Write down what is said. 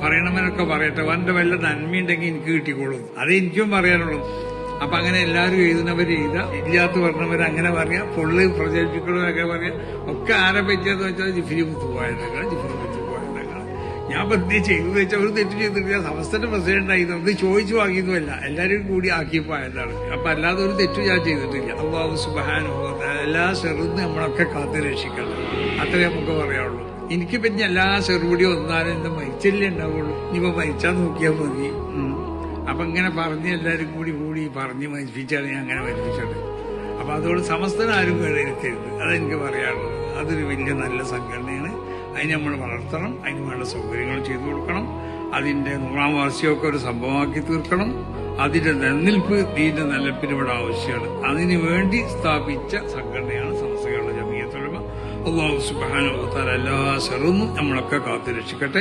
പറയണവനൊക്കെ പറയട്ടെ, വന്റെ വല്ല നന്മയുണ്ടെങ്കിൽ എനിക്ക് കിട്ടിക്കോളും, അത് എനിക്കും പറയാനുള്ളൂ. അപ്പൊ അങ്ങനെ എല്ലാവരും എഴുതുന്നവര് ഇല്ലാത്ത പറഞ്ഞവർ അങ്ങനെ പറയാം, പൊള്ളി പ്രചരിപ്പിക്കുന്നവരൊക്കെ പറയാം. ഒക്കെ ആരെ പറ്റിയെന്ന് വെച്ചാൽ ജിഫ്രി മുത്ത് പോയതൊക്കെ, ജിഫ്രി മുത്ത് പോയതൊക്കെ. ഞാൻ എന്ത് ചെയ്തെന്ന് വെച്ചാൽ ഒരു തെറ്റ് ചെയ്തിട്ടില്ല. സമസ്തന്റെ പ്രസിഡന്റ് ആയിരുന്നു, അത് ചോദിച്ചു വാങ്ങിയതുമല്ല, എല്ലാവരും കൂടി ആക്കിപ്പോയതാണ്. അപ്പൊ അല്ലാതെ ഒരു തെറ്റും ഞാൻ ചെയ്തിട്ടില്ല. അല്ലാഹു സുബ്ഹാനഹു വ തആല എല്ലാ ഷെറിന്ന് നമ്മളൊക്കെ കാത്തു രക്ഷിക്കണം, അത്രേ നമുക്ക് പറയാനുള്ളൂ. എനിക്ക് പിന്നെ എല്ലാ ഷെറുകൂടി ഒന്നാലും എന്റെ മരിച്ചല്ലേ ഉണ്ടാവുള്ളൂ. ഇനിയിപ്പോ മരിച്ചാൽ നോക്കിയാൽ മതി. അപ്പൊ ഇങ്ങനെ പറഞ്ഞ് എല്ലാവരും കൂടി പറഞ്ഞ് മരിപ്പിച്ചാണ് ഞാൻ അങ്ങനെ മരിപ്പിച്ചത്. അപ്പൊ അതുകൊണ്ട് സമസ്തനാരും കേടരുത്തരുത്, അതെനിക്ക് പറയാനുള്ളത്. അതൊരു വലിയ നല്ല സംഘടനയാണ്, അതിന് നമ്മൾ വളർത്തണം, അതിന് വേണ്ട സൗകര്യങ്ങൾ ചെയ്തു കൊടുക്കണം, അതിന്റെ 100ാം വാർഷികമൊക്കെ ഒരു സംഭവമാക്കി തീർക്കണം. അതിന്റെ നിലനിൽപ്പ് ദീന്റെ നിലനിൽപ്പിന് ഇവിടെ ആവശ്യമാണ്. അതിനു വേണ്ടി സ്ഥാപിച്ച സംഘടനയാണ് സമസ്ത കേരള ജംഇയ്യത്തുൽ ഉലമ. അല്ലാഹു സുബ്ഹാനഹു വ തആല എല്ലാ ശർറിന്നും നമ്മളൊക്കെ കാത്തു രക്ഷിക്കട്ടെ.